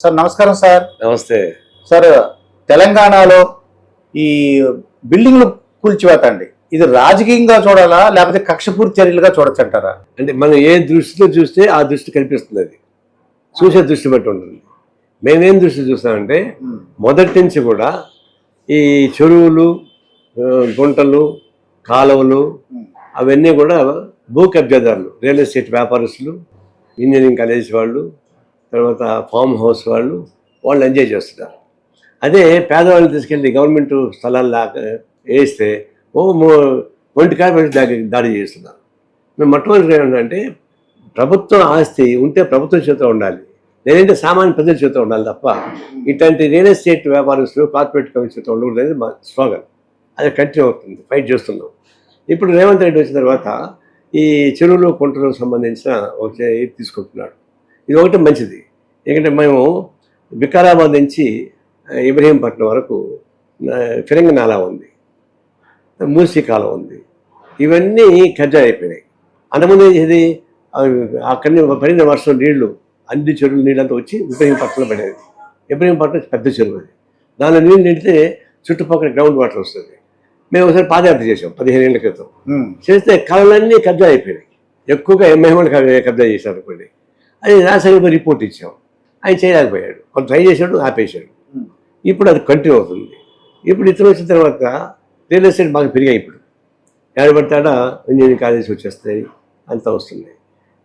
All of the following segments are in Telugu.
సార్ నమస్కారం సార్. నమస్తే సార్, తెలంగాణలో ఈ బిల్డింగ్లు కూల్చివేత అండి, ఇది రాజకీయంగా చూడాలా లేకపోతే కక్షపూర్తి చర్యలుగా చూడొచ్చు అంటారా? అంటే మనం ఏ దృష్టిలో చూస్తే ఆ దృష్టి కనిపిస్తుంది, అది చూసే దృష్టి బట్టి ఉంటుంది. మేమేం దృష్టి చూస్తామంటే మొదటి నుంచి కూడా ఈ చెరువులు, గుంటలు, కాలువలు అవన్నీ కూడా భూ కబ్జాదారులు, రియల్ ఎస్టేట్ వ్యాపారస్తులు, ఇంజనీరింగ్ కాలేజ్ వాళ్ళు, తర్వాత ఫామ్ హౌస్ వాళ్ళు ఎంజాయ్ చేస్తున్నారు. అదే పేదవాళ్ళని తీసుకెళ్ళి గవర్నమెంట్ స్థలాలు వేస్తే ఒంటికాయ దాడి చేస్తున్నారు. మేము మొట్టమొదటి ఏమంటే ప్రభుత్వం ఆస్తి ఉంటే ప్రభుత్వం చేతిలో ఉండాలి, లేదంటే సామాన్య ప్రజల చేతిలో ఉండాలి తప్ప ఇట్లాంటి రియల్ ఎస్టేట్ వ్యాపారస్తులు కార్పొరేట్ కంపెనీ చేతిలో ఉండకూడదు అనేది మా స్లోగన్. అది కంటిన్యూ అవుతుంది, ఫైట్ చేస్తున్నాం. ఇప్పుడు రేవంత్ రెడ్డి వచ్చిన తర్వాత ఈ చెరువులు కుంటలకు సంబంధించిన ఒక ఇది తీసుకుంటున్నాడు. ఇది ఒకటి మంచిది, ఎందుకంటే మేము వికారాబాద్ నుంచి ఇబ్రహీంపట్నం వరకు ఫిరంగి నాలా ఉంది, మూసీ కాలం ఉంది, ఇవన్నీ కబ్జా అయిపోయినాయి. అంతకుముందు ఇది అక్కడి పడిన వర్షం నీళ్లు అన్ని చెరువులు నీళ్ళంతా వచ్చి ఇబ్రహీంపట్నంలో పడేది. ఇబ్రహీంపట్నం పెద్ద చెరువు అది, దానిలో నీళ్ళు నిండితే చుట్టుపక్కల గ్రౌండ్ వాటర్ వస్తుంది. మేము ఒకసారి పాదయాత్ర చేసాం 15 ఏళ్ల క్రితం. చేస్తే కాలంలన్నీ కబ్జా అయిపోయినాయి, ఎక్కువగా మహిళలు కబ్జా చేశారు అనుకోండి. అది రాజశేఖర్ రిపోర్ట్ ఇచ్చాం, ఆయన చేయలేకపోయాడు, కొంత ట్రై చేశాడు, ఆపేశాడు. ఇప్పుడు అది కంటిన్యూ అవుతుంది. ఇప్పుడు ఇతను వచ్చిన తర్వాత రియల్ ఎస్టేట్ బాగా పెరిగాయి. ఇప్పుడు ఏడబడతాడా ఇంజనీరింగ్ కాలేజీ వచ్చేస్తాయి, అంతా వస్తుంది.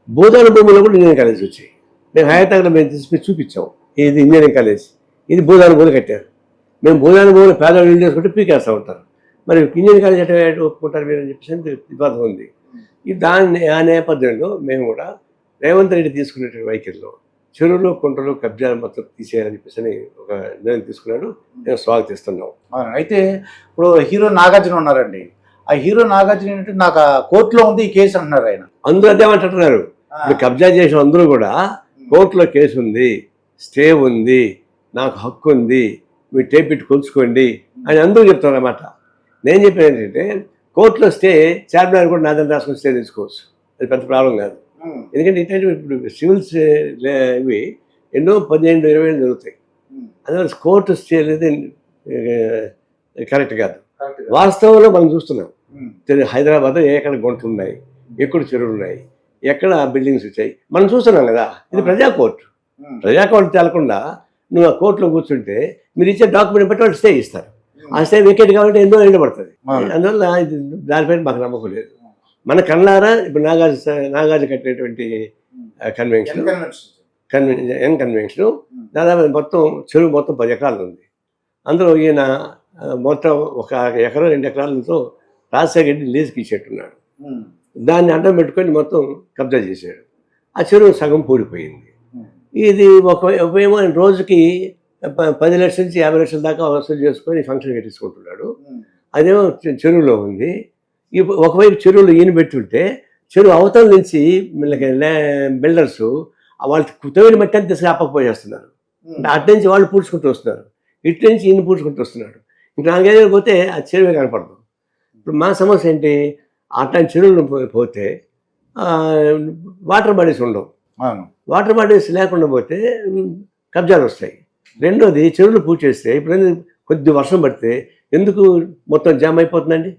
భూదాన భూముల్లో కూడా ఇంజనీరింగ్ కాలేజీ వచ్చాయి. మేము హయాతాగ్లో మేము తీసుకుని చూపించాం, ఇది ఇంజనీరింగ్ కాలేజ్, ఇది భూదాన భూములు కట్టారు. మేము భూదాన భూములు పేదవాళ్ళు ఇల్లు చేసుకుంటే పీకేస్తూ ఉంటారు, మరి ఇంజనీరింగ్ కాలేజ్ ఎట్లా ఒప్పుకుంటారు మీరు అని చెప్పేసి వివాదం ఉంది. ఆ నేపథ్యంలో మేము కూడా రేవంత్ రెడ్డి తీసుకునేటువంటి వైఖరిలో చెరువులు కుంటలు కబ్జాలు మొత్తం తీసేయాలని చెప్పేసి ఒక నిర్ణయం తీసుకున్నాడు. మేము స్వాగతిస్తున్నాం. అయితే ఇప్పుడు హీరో నాగార్జున ఉన్నారండి, ఆ హీరో నాగార్జున ఏంటంటే నాకు కోర్టులో ఉంది ఈ కేసు అంటున్నారు ఆయన. అందరూ అదేమంటున్నారు, మీరు కబ్జా చేసిన అందరూ కూడా కోర్టులో కేసు ఉంది, స్టే ఉంది, నాకు హక్కు ఉంది, మీరు టేప్ పెట్టి కొలుచుకోండి అని అందరూ చెప్తారు అన్నమాట. నేను చెప్పిన ఏంటంటే కోర్టులో స్టే చార్మినార్ కూడా నాదని రాసుకొని స్టే తీసుకోవచ్చు, అది పెద్ద ప్రాబ్లం కాదు. ఎందుకంటే ఇట్లాంటి ఇప్పుడు సివిల్స్ ఇవి ఎన్నో 15-20 ఏళ్ళు జరుగుతాయి. అందువల్ల కోర్టు స్టే అనేది కరెక్ట్ కాదు. వాస్తవంలో మనం చూస్తున్నాం హైదరాబాద్లో ఎక్కడ గుంటలు ఉన్నాయి, ఎక్కడ చెరువులు ఉన్నాయి, ఎక్కడ బిల్డింగ్స్ వచ్చాయి మనం చూస్తున్నాం కదా. ఇది ప్రజా కోర్టు. ప్రజా కోర్టు తేలకుండా నువ్వు ఆ కోర్టులో కూర్చుంటే మీరు ఇచ్చే డాక్యుమెంట్ బట్టి వాళ్ళు స్టే ఇస్తారు. ఆ స్టే వికెట్ కాబట్టి ఎన్నో ఎండ పడుతుంది. అందువల్ల దానిపైన మాకు నమ్మకం లేదు. మన కళ్ళారా ఇప్పుడు నాగార్జున కట్టినటువంటి కన్వెన్షన్ దాదాపు మొత్తం చెరువు మొత్తం 10 ఎకరాలు ఉంది. అందులో ఈయన మొత్తం 1 ఎకరా 2 ఎకరాలతో రాజశేఖర్ రెడ్డి లీజుకి ఇచ్చేట్టున్నాడు. దాన్ని అడ్డం పెట్టుకొని మొత్తం కబ్జా చేశాడు. ఆ చెరువు సగం పూడిపోయింది. ఇది ఒకవేమో రోజుకి 10 లక్షల నుంచి 50 లక్షల దాకా వసూలు చేసుకొని ఫంక్షన్ కట్టించుకుంటున్నాడు. అదేమో చెరువులో ఉంది. ఒకవైపు చెరువులు ఈయన పెట్టుంటే చెరువు అవతల నుంచి బిల్డర్స్ వాళ్ళు తవ్విన మట్టి అని తీసుకు అప్పకపోయేస్తున్నారు. అటు నుంచి వాళ్ళు పూడ్చుకుంటూ వస్తున్నారు, ఇటు నుంచి ఈయన పూడ్చుకుంటూ వస్తున్నాడు. ఇంకా 4 ఏళ్ళు పోతే ఆ చెరువే కనపడదు. ఇప్పుడు మా సమస్య ఏంటి, అట్లాంటి చెరువులు పోతే వాటర్ బాడీస్ ఉండవు. వాటర్ బాడీస్ లేకుండా పోతే కబ్జాలు వస్తాయి. రెండోది చెరువులు పూడ్చేస్తే ఇప్పుడు కొద్ది వర్షం పడితే ఎందుకు మొత్తం జామ్ అయిపోతుందండి,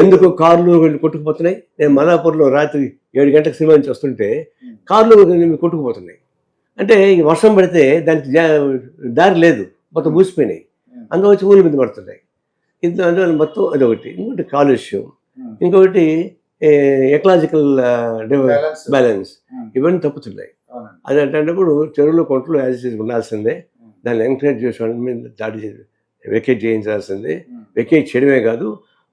ఎందుకు కార్లు కొట్టుకుపోతున్నాయి. నేను మదాపూర్లో రాత్రి 7 గంటలకు సినిమా నుంచి వస్తుంటే కార్లు కొట్టుకుపోతున్నాయి. అంటే వర్షం పడితే దానికి దారి లేదు, మొత్తం మూసిపోయినాయి, అందులో వచ్చి ఊరి మీద పడుతున్నాయి. అందువల్ల మొత్తం అదొకటి. ఇంకొకటి కాలుష్యం, ఇంకొకటి ఎకలాజికల్ బ్యాలెన్స్, ఇవన్నీ తప్పుతున్నాయి. అది అంటేటప్పుడు చెరువులో కొంటలు యాజ్ ఉండాల్సిందే, దాన్ని ఎంకరేజ్ చేసే మీద దాడి చేసి వెకేట్ చేయించాల్సిందే. వెకేట్ చేయడమే కాదు,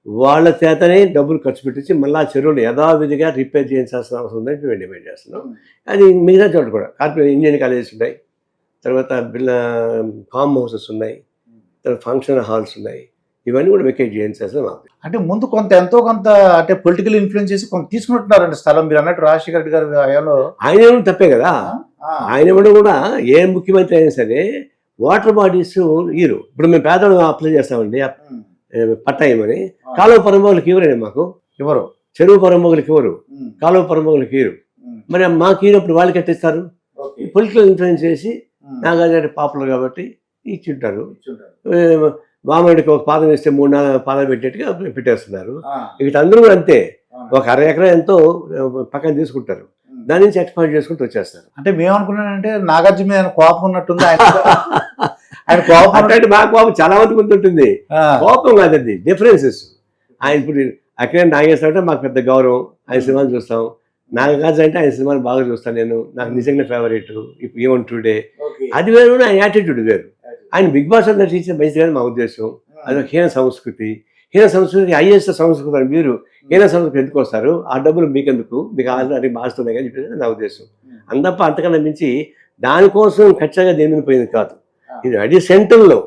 వాళ్ళ చేతనే డబ్బులు ఖర్చు పెట్టించి మళ్ళీ ఆ చెరువులు యథావిధిగా రిపేర్ చేయించాల్సిన అవసరం ఉందని మేము డిమాండ్ చేస్తున్నాం. అది మిగతా చోట కూడా కార్పొరేట్ ఇంజనీరింగ్ కాలేజెస్ ఉన్నాయి, తర్వాత ఫామ్ హౌసెస్ ఉన్నాయి, తర్వాత ఫంక్షన్ హాల్స్ ఉన్నాయి, ఇవన్నీ కూడా వెకేట్ చేయించాల్సిన మాకు. అంటే ముందు ఎంతో కొంత అంటే పొలిటికల్ ఇన్ఫ్లుయెన్స్ చేసి కొంత తీసుకుంటున్నారండి స్థలం. మీరు అన్నట్టు రాజశేఖర రెడ్డి గారు హయాంలో ఆయన ఏమో తప్పే కదా. ఆయన కూడా ఏ ముఖ్యమంత్రి అయినా సరే వాటర్ బాడీస్ ఈరు. ఇప్పుడు మేము పేదవాళ్ళు అప్లై చేస్తామండి పట్టాయమని, కాలువ పరమోగులకి ఇవ్వరండి, మాకు ఎవరు చెరువు పరమోగులకి ఇవ్వరు, కాలువ పరమోగులకి ఇవ్వరు. మరి మాకు ఇవ్వనప్పుడు వాళ్ళు కట్టిస్తారు. పొలిటికల్ ఇన్ఫ్లుయెన్స్ చేసి నాగార్జున పాపులర్ కాబట్టి ఇచ్చింటారు. వామనుడికి ఒక పాదం వేస్తే 3-4 పాదాలు పెట్టేట్టుగా పెట్టేస్తున్నారు. ఇక అందరూ కూడా అంతే, ఒక 1/2 ఎకరా ఎంతో పక్కన తీసుకుంటారు, దాని నుంచి ఎక్స్పాండ్ చేసుకుంటూ వచ్చేస్తారు. అంటే మేమనుకున్నానంటే నాగార్జున మీద కోపం ఉన్నట్టుంది. ఆయన కోపం అంటే మా కోపం చాలా మందికి ఉంటుంది. కోపం కాదండి, డిఫరెన్సెస్. ఆయన ఇప్పుడు అక్కడే నాగేశ్వర అంటే మాకు పెద్ద గౌరవం, ఆయన సినిమాలు చూస్తాం. నాగార్జున అంటే ఆయన సినిమాలు బాగా చూస్తాను నేను, నాకు నిజంగా ఫేవరెట్. ఇప్పుడు ఈవెన్ టుడే అది వేరు, ఆయన యాటిట్యూడ్ వేరు. ఆయన బిగ్ బాస్ అని నటించిన మంచిది కానీ మా ఉద్దేశం. అది ఒక హీన సంస్కృతి. హీన సంస్కృతి హైయెస్ట్ సంస్కృతి అని మీరు హీన సంస్కృతి ఎందుకు వస్తారు, ఆ డబ్బులు మీకెందుకు, మీకు ఆల్రెడీ మారుస్తున్నాయి కానీ చెప్పేసి నా ఉద్దేశం. అందప్ప అంతకన్నా మించి దానికోసం ఖచ్చితంగా దేని పోయింది కాదు. ఇది అది సెంటర్లో,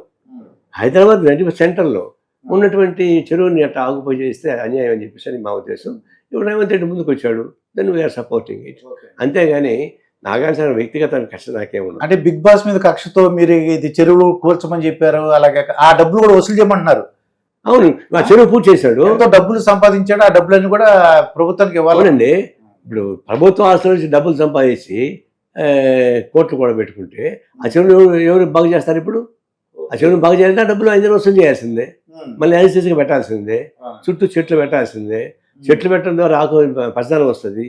హైదరాబాద్ నడి సెంటర్లో ఉన్నటువంటి చెరువుని అట్లా ఆగుపోయి చేస్తే అన్యాయం అని చెప్పేసి మా ఉద్దేశం. ఇప్పుడు రేవంత్ రెడ్డి ముందుకు వచ్చాడు, దెన్ వీఆర్ సపోర్టింగ్ ఇట్. అంతేగాని నాగార్జున వ్యక్తిగత కష్టం నాకేముంది. అంటే బిగ్ బాస్ మీద కక్షతో మీరు ఇది చెరువులు కూల్చమని చెప్పారు, అలాగే ఆ డబ్బులు కూడా వసూలు చేయమంటున్నారు. అవును, ఆ చెరువు పూర్తి చేశాడు, ఎంతో డబ్బులు సంపాదించాడు, ఆ డబ్బులన్నీ కూడా ప్రభుత్వానికి ఇవ్వాలండి. ఇప్పుడు ప్రభుత్వ ఆస్తుల నుంచి డబ్బులు సంపాదించి కోట్లు కూడా పెట్టుకుంటే ఆ చెరువులు ఎవరు బాగు చేస్తారు? ఇప్పుడు ఆ చెరువును బాగు చేయాలంటే ఆ డబ్బులు 5 వసూలు చేయాల్సిందే, మళ్ళీ యాజిస్గా పెట్టాల్సిందే, చుట్టూ చెట్లు పెట్టాల్సిందే. చెట్లు పెట్టడం ద్వారా ఆకు పచ్చదనం వస్తుంది,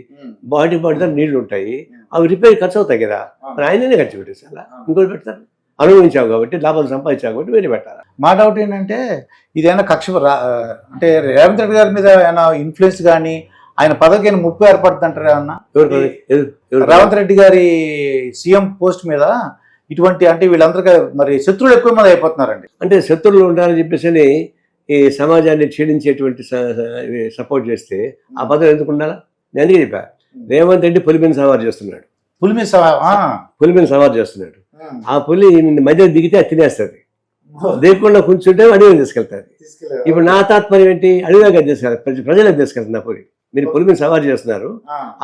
బాడీ నీళ్లు ఉంటాయి, అవి రిపేర్ ఖర్చు అవుతాయి కదా. మరి ఆయననే ఖర్చు పెట్టేసారా, ఇంకోటి పెడతారు? అనుభవించావు కాబట్టి, లాభాలు సంపాదించావు కాబట్టి వేరే పెట్టాలి. మా డౌట్ ఏంటంటే ఇదేమైనా కక్ష అంటే రేవంత్ రెడ్డి గారి మీద ఏమైనా ఇన్ఫ్లుయెన్స్ కానీ ఆయన పదవికి ముప్పు ఏర్పడుతుంది అంటారు ఏమన్నా? రేవంత్ రెడ్డి గారి సీఎం పోస్ట్ మీద ఇటువంటి, అంటే వీళ్ళందరికీ మరి శత్రువులు ఎక్కువ మంది అయిపోతున్నారండి. అంటే శత్రువులు ఉండాలని చెప్పేసి ఈ సమాజాన్ని క్షీణించేటువంటి సపోర్ట్ చేస్తే ఆ పదవి ఎందుకు ఉండాలా? నేను అందుకే చెప్పా, రేవంత్ రెడ్డి పులిమిని సవారు చేస్తున్నాడు, పులిమిని సవారు చేస్తున్నాడు. ఆ పులి మధ్య దిగితే అది తినేస్తుంది, దిగకుండా కూర్చుంటే అడవిని తీసుకెళ్తాది. ఇప్పుడు నా తాత్పర్యం ఏంటి? అడవిలోకి తీసుకెళ్తారు, ప్రజలకు తీసుకెళ్తుంది ఆ పులి. మీరు పులిమిని సవారు చేస్తున్నారు,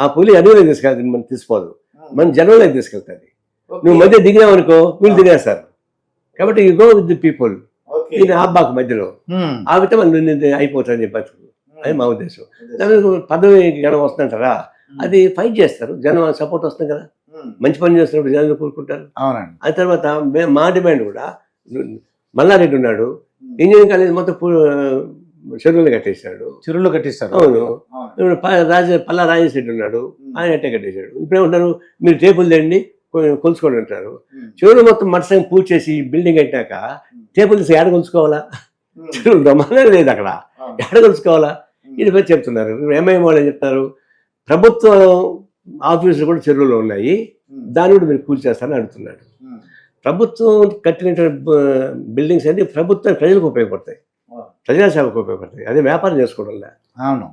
ఆ పులి అడవిలోకి తీసుకెళ్తుంది, మనం తీసుకోదు, మన జనంలోకి తీసుకెళ్తుంది. నువ్వు మధ్య దిగినావు అనుకో, వీళ్ళు తినేస్తారు. కాబట్టి you go with the people, ఇది ఆబ్బాకు మధ్యలో ఆగితే మనం అయిపోతుంది చెప్పచ్చు. అది మా ఉద్దేశం. పదవి జనం వస్తుందంటారా, అది ఫైట్ చేస్తారు, జనం సపోర్ట్ వస్తుంది కదా. మంచి పని చేస్తున్నప్పుడు జనం కోరుకుంటారు. ఆ తర్వాత మా డిమాండ్ కూడా, మల్లారెడ్డి ఉన్నాడు, ఇంజనీరింగ్ కాలేజ్ మొత్తం చెరువులు కట్టేశాడు. అవును. ఇప్పుడు పల్లా రాజేష్ రెడ్డి ఉన్నాడు, ఆయన అట్టే కట్టేశాడు. ఇప్పుడు ఏమంటారు, మీరు టేబుల్ తెండి కొలుచుకోండి అంటారు. చెరువులు మొత్తం మట్సం పూజ చేసి బిల్డింగ్ కట్టాక టేబుల్ తీసి ఏడ కొలుచుకోవాలా? చెరువులు బ్రహ్మాండం లేదు అక్కడ, ఏడ కొలుచుకోవాలా? ఇది పేరు చెప్తున్నారు. ఎంఐఎం వాళ్ళు ఏం చెప్తారు, ప్రభుత్వ ఆఫీసులు కూడా చెరువులో ఉన్నాయి, దాన్ని కూడా మీరు కూల్ చేస్తారని అడుగుతున్నాడు. ప్రభుత్వం కట్టినటువంటి బిల్డింగ్స్ అన్ని ప్రభుత్వం ప్రజలకు ఉపయోగపడతాయి, ప్రజాసేవకు ఉపయోగపడతాయి, అదే వ్యాపారం చేసుకోవడంలా. అవును.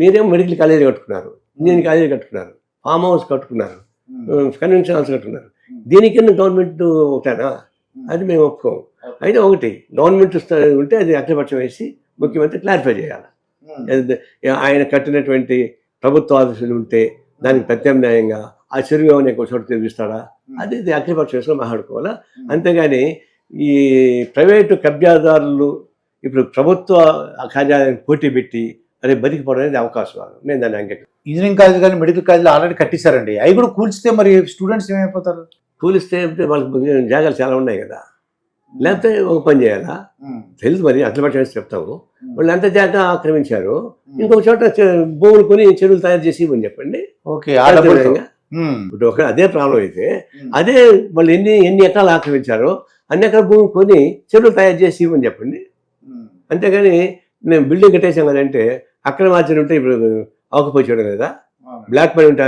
మీరేమో మెడికల్ కాలేజీ కట్టుకున్నారు, ఇంజనీరింగ్ కాలేజీ కట్టుకున్నారు, ఫామ్ హౌస్ కట్టుకున్నారు, కన్వెన్షన్ హాల్స్ కట్టుకున్నారు. దీనికి గవర్నమెంట్ ఒకటేనా? అది మేము ఒప్పుకోము. అయితే ఒకటి గవర్నమెంట్ ఉంటే అది అగ్రపక్షం వేసి ముఖ్యమంత్రి క్లారిఫై చేయాలి. ఆయన కట్టినటువంటి ప్రభుత్వ ఆఫీసులు ఉంటే దానికి ప్రత్యామ్నాయంగా ఆ చెరువు అనే చోటు తిరిగిస్తాడా, అది అగ్రపక్షం వేసుకొని మాట్లాడుకోవాలా. అంతేగాని ఈ ప్రైవేటు కబ్జాదారులు ఇప్పుడు ప్రభుత్వ కార్యాలయాన్ని పోటీ పెట్టి అదే బతికిపోవడం అనేది అవకాశం. నేను దాన్ని అంగీకరించాను. ఇంజనీరింగ్ కాలేజ్ కానీ మెడికల్ కాలేజీలు ఆల్రెడీ కట్టిస్తారండి, అవి కూడా కూల్చితే మరి స్టూడెంట్స్ ఏమైపోతారు? కూలిస్తే వాళ్ళకి జాగాలు చాలా ఉన్నాయి కదా, లేకపోతే ఒక పని చేయాలా? తెలుసు మరి అట్లపక్షం చెప్తాము. వాళ్ళు ఎంత జాగా ఆక్రమించారు, ఇంకొక చోట భూములు కొని చెరువులు తయారు చేసి ఇవ్వని చెప్పండి. ఓకే. ఇప్పుడు ఒక అదే ప్రాబ్లం అయితే, అదే వాళ్ళు ఎన్ని ఎకరాలు ఆక్రమించారో అన్ని ఎకరాల భూమి కొని చెరువులు తయారు చేసి ఇవ్వని చెప్పండి. అంతేగాని మేము బిల్డింగ్ కట్టేసాం కదంటే అక్కడ మార్చిన ఉంటే ఇప్పుడు ఆకుపోయి చేయడం లేదా, బ్లాక్ మనీ ఉంటే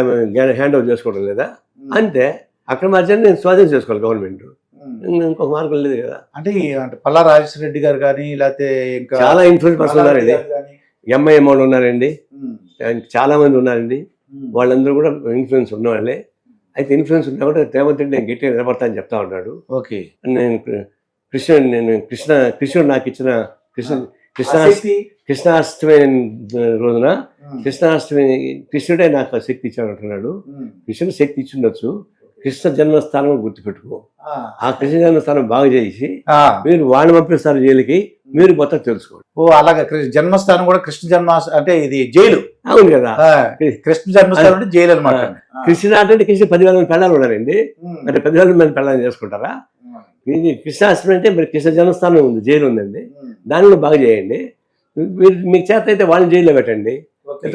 హ్యాండ్ ఓవర్ చేసుకోవడం లేదా, అంతే. అక్కడ మార్చిన నేను స్వాధీనం చేసుకోవాలి గవర్నమెంట్, ఇంకొక మార్గం లేదు కదా. అంటే పల్లా రాజేశ్వర రెడ్డి గారు కానీ లేకపోతే ఇంకా చాలా ఇన్ఫ్లుయెన్స్ పర్సన్ ఉన్నారండి, ఎంఐఎం వాళ్ళు ఉన్నారండి, చాలా మంది ఉన్నారండి, వాళ్ళందరూ కూడా ఇన్ఫ్లుయెన్స్ ఉన్నవాళ్ళే. అయితే ఇన్ఫ్లుయెన్స్ ఉన్నా కూడా రేవంత్ రెడ్డి నేను గట్టిగా నిలబడతా అని చెప్తా ఉన్నాడు. ఓకే. నేను కృష్ణుడు నాకు ఇచ్చిన కృష్ణాష్టమి రోజున కృష్ణుడే నాకు శక్తి ఇచ్చాడు అంటున్నాడు. కృష్ణుడు శక్తి ఇచ్చిండొచ్చు, కృష్ణ జన్మస్థానం గుర్తుపెట్టుకో. ఆ కృష్ణ జన్మస్థానం బాగా చేసి మీరు వాడిని పంపిస్తారు జైలుకి, మీరు మొత్తం తెలుసుకోండి. అలాగే జన్మస్థానం కూడా కృష్ణ జన్మ అంటే ఇది జైలు. అవును కదా. కృష్ణ జన్మస్థలం అంటే జైలు అనమాట. కృష్ణ అంటే కృష్ణ 10,000 మంది పెళ్ళాలు ఉన్నారండి, మరి 10,000 మంది పెళ్ళాలు చేసుకుంటారా? ఇది కృష్ణాష్టమి అంటే మరి కృష్ణ జన్మస్థానం ఉంది, జైలు ఉందండి, దానిలో బాగా చేయండి. మీకు చేత అయితే వాళ్ళని జైల్లో పెట్టండి,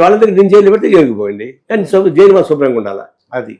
వాళ్ళ దగ్గర నేను జైల్లో పెడితే జైలుకి పోయండి, కానీ జైలు మాకు శుభ్రంగా ఉండాలి. అది